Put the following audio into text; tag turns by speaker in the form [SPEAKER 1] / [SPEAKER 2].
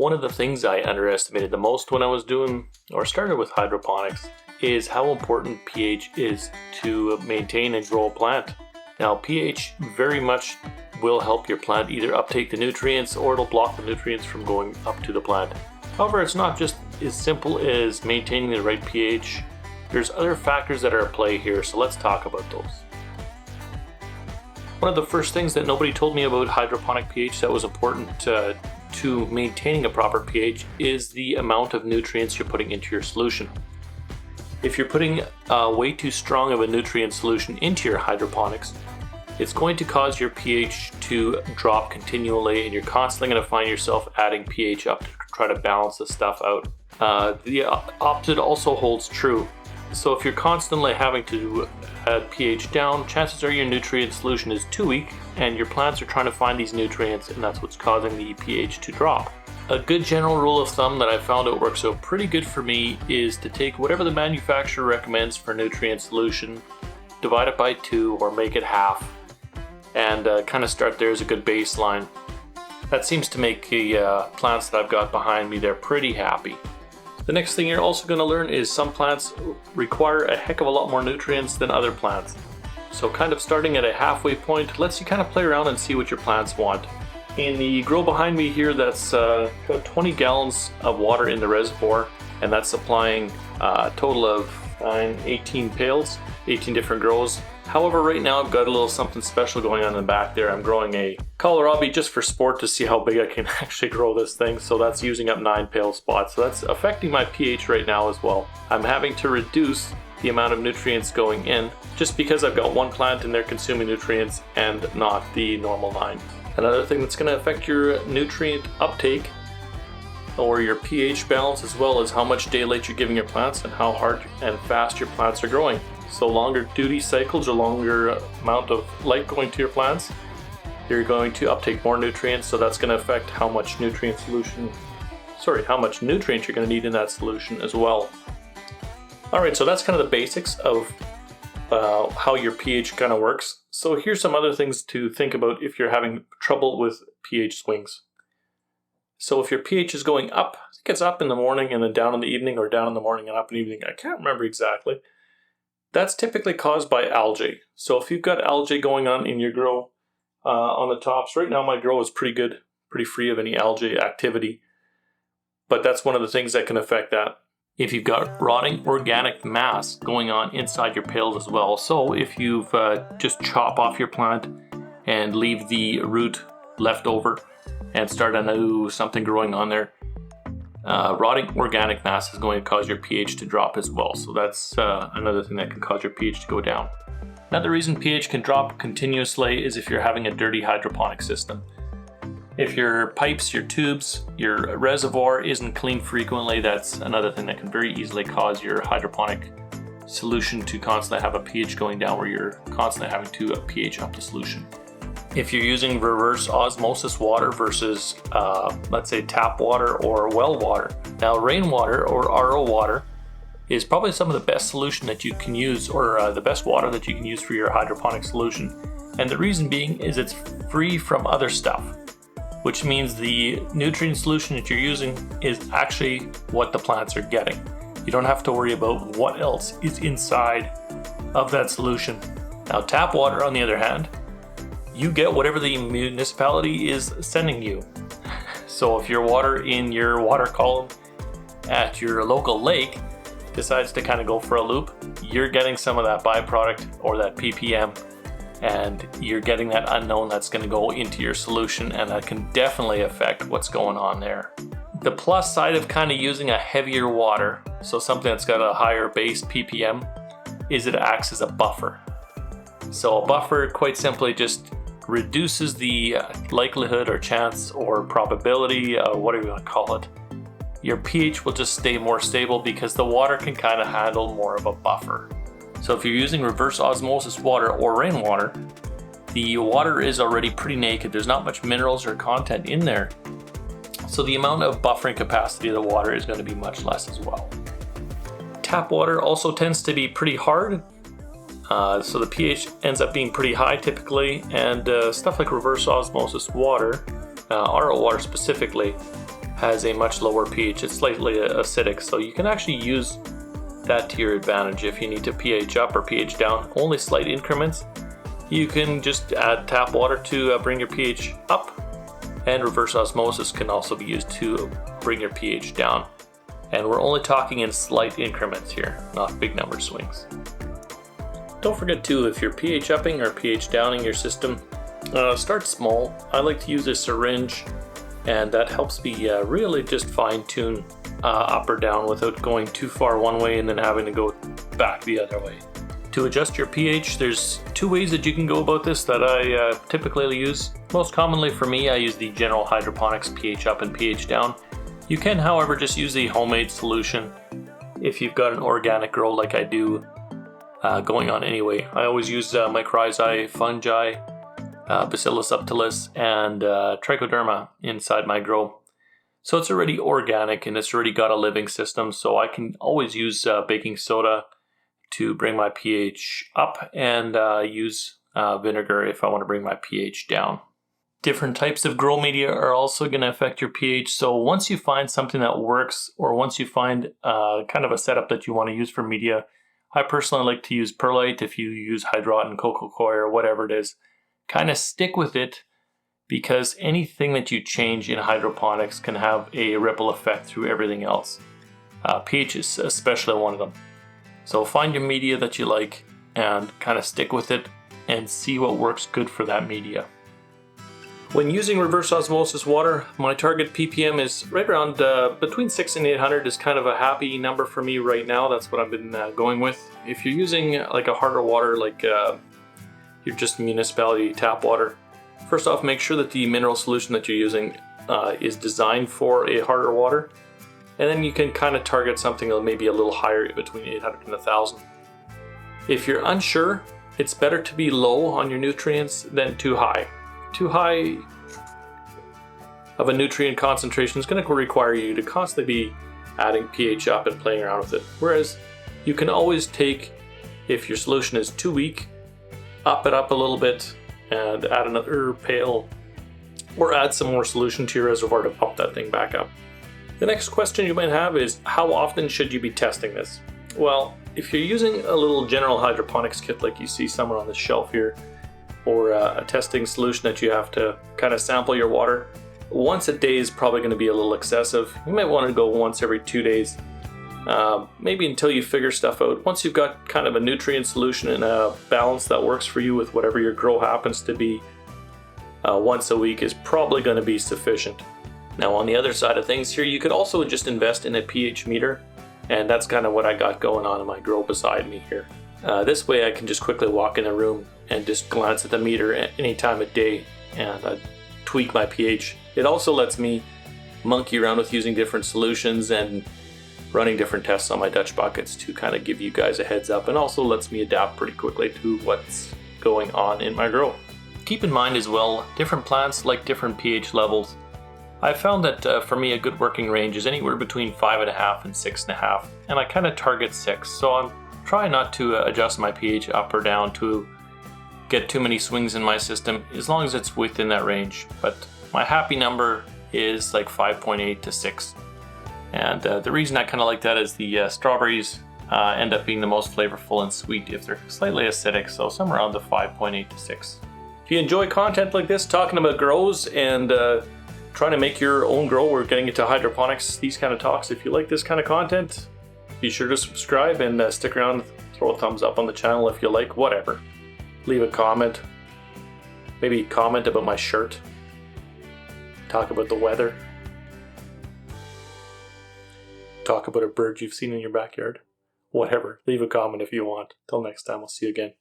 [SPEAKER 1] One of the things I underestimated the most when I was doing or started with hydroponics is how important pH is to maintain and grow a plant. Now, pH very much will help your plant either uptake the nutrients or it'll block the nutrients from going up to the plant. However, it's not just as simple as maintaining the right pH. There's other factors that are at play here, so let's talk about those. One of the first things that nobody told me about hydroponic pH that was important to maintaining a proper pH is the amount of nutrients you're putting into your solution. If you're putting way too strong of a nutrient solution into your hydroponics, it's going to cause your pH to drop continually, and you're constantly going to find yourself adding pH up to try to balance the stuff out. The opposite also holds true. So if you're constantly having to add pH down, chances are your nutrient solution is too weak and your plants are trying to find these nutrients, and that's what's causing the pH to drop. A good general rule of thumb that I found it works out pretty good for me is to take whatever the manufacturer recommends for nutrient solution, divide it by 2 or make it half, and kind of start there as a good baseline. That seems to make the plants that I've got behind me, they're pretty happy. The next thing you're also going to learn is some plants require a heck of a lot more nutrients than other plants. So kind of starting at a halfway point lets you kind of play around and see what your plants want. In the grow behind me here, that's got 20 gallons of water in the reservoir, and that's supplying a total of 18 pails, 18 different grows. However, right now I've got a little something special going on in the back there. I'm growing a kohlrabi just for sport to see how big I can actually grow this thing. So that's using up 9 pail spots. So that's affecting my pH right now as well. I'm having to reduce the amount of nutrients going in just because I've got one plant in there consuming nutrients and not the normal 9. Another thing that's going to affect your nutrient uptake or your pH balance as well is how much daylight you're giving your plants and how hard and fast your plants are growing. So longer duty cycles or longer amount of light going to your plants, you're going to uptake more nutrients, so that's going to affect how much nutrients you're going to need in that solution as well. Alright, so that's kind of the basics of how your pH kind of works. So here's some other things to think about if you're having trouble with pH swings. So if your pH is going up, it gets up in the morning and then down in the evening, or down in the morning and up in the evening, I can't remember exactly. That's typically caused by algae. So if you've got algae going on in your grow on the tops, right now my grow is pretty good, pretty free of any algae activity. But that's one of the things that can affect that. If you've got rotting organic mass going on inside your pails as well. So if you've just chop off your plant and leave the root left over and start a new something growing on there, rotting organic mass is going to cause your pH to drop as well. So that's another thing that can cause your pH to go down. Another reason pH can drop continuously is if you're having a dirty hydroponic system. If your pipes, your tubes, your reservoir isn't cleaned frequently, that's another thing that can very easily cause your hydroponic solution to constantly have a pH going down, where you're constantly having to pH up the solution. If you're using reverse osmosis water versus, let's say, tap water or well water. Now, rainwater or RO water is probably some of the best solution that you can use, or the best water that you can use for your hydroponic solution. And the reason being is it's free from other stuff, which means the nutrient solution that you're using is actually what the plants are getting. You don't have to worry about what else is inside of that solution. Now, tap water, on the other hand, you get whatever the municipality is sending you. So if your water in your water column at your local lake decides to kind of go for a loop, you're getting some of that byproduct or that ppm, and you're getting that unknown that's going to go into your solution, and that can definitely affect what's going on there. The plus side of kind of using a heavier water, so something that's got a higher base ppm, is it acts as a buffer. So a buffer, quite simply, just reduces the likelihood or chance or probability, whatever you want to call it. Your pH will just stay more stable because the water can kind of handle more of a buffer. So if you're using reverse osmosis water or rainwater, the water is already pretty naked. There's not much minerals or content in there. So the amount of buffering capacity of the water is going to be much less as well. Tap water also tends to be pretty hard. So the pH ends up being pretty high typically, and stuff like reverse osmosis water, RO water specifically, has a much lower pH. It's slightly acidic, so you can actually use that to your advantage if you need to pH up or pH down. Only slight increments. You can just add tap water to bring your pH up, and reverse osmosis can also be used to bring your pH down. And we're only talking in slight increments here, not big number swings. Don't forget too, if you're pH upping or pH downing your system, start small. I like to use a syringe, and that helps me really just fine tune up or down without going too far one way and then having to go back the other way. To adjust your pH, there's two ways that you can go about this that I typically use. Most commonly for me, I use the general hydroponics pH up and pH down. You can, however, just use the homemade solution if you've got an organic grow like I do going on anyway. I always use mycorrhizae fungi, Bacillus subtilis, and trichoderma inside my grow. So it's already organic and it's already got a living system, so I can always use baking soda to bring my pH up, and use vinegar if I want to bring my pH down. Different types of grow media are also going to affect your pH, so once you find something that works, or once you find kind of a setup that you want to use for media, I personally like to use perlite. If you use hydroton, coco coir, or whatever it is, kind of stick with it, because anything that you change in hydroponics can have a ripple effect through everything else. pH is especially one of them. So find your media that you like and kind of stick with it and see what works good for that media. When using reverse osmosis water, my target ppm is right around between 6 and 800 is kind of a happy number for me right now. That's what I've been going with. If you're using like a harder water, like you're just municipality tap water, first off, make sure that the mineral solution that you're using is designed for a harder water. And then you can kind of target something maybe a little higher, between 800 and 1000. If you're unsure, it's better to be low on your nutrients than too high. Too high of a nutrient concentration is going to require you to constantly be adding pH up and playing around with it. Whereas you can always take, if your solution is too weak, up it up a little bit and add another pail, or add some more solution to your reservoir to pump that thing back up. The next question you might have is, how often should you be testing this? Well, if you're using a little general hydroponics kit like you see somewhere on the shelf here, or a testing solution that you have to kind of sample your water, once a day is probably going to be a little excessive. You might want to go once every 2 days, maybe until you figure stuff out. Once you've got kind of a nutrient solution and a balance that works for you with whatever your grow happens to be, once a week is probably going to be sufficient. Now on the other side of things here, you could also just invest in a pH meter, and that's kind of what I got going on in my grow beside me here. This way I can just quickly walk in a room and just glance at the meter at any time of day and tweak my pH. It also lets me monkey around with using different solutions and running different tests on my Dutch buckets to kind of give you guys a heads up, and also lets me adapt pretty quickly to what's going on in my grow. Keep in mind as well, different plants like different pH levels. I found that for me a good working range is anywhere between 5.5 and 6.5, and I kind of target 6, so I'm trying not to adjust my pH up or down to get too many swings in my system, as long as it's within that range. But my happy number is like 5.8 to 6. And the reason I kind of like that is the strawberries end up being the most flavorful and sweet if they're slightly acidic, so somewhere around the 5.8 to 6. If you enjoy content like this, talking about grows and trying to make your own grow, we're getting into hydroponics, these kind of talks. If you like this kind of content, be sure to subscribe and stick around, throw a thumbs up on the channel if you like, whatever. Leave a comment, maybe comment about my shirt, talk about the weather, talk about a bird you've seen in your backyard, whatever. Leave a comment if you want. Till next time, we'll see you again.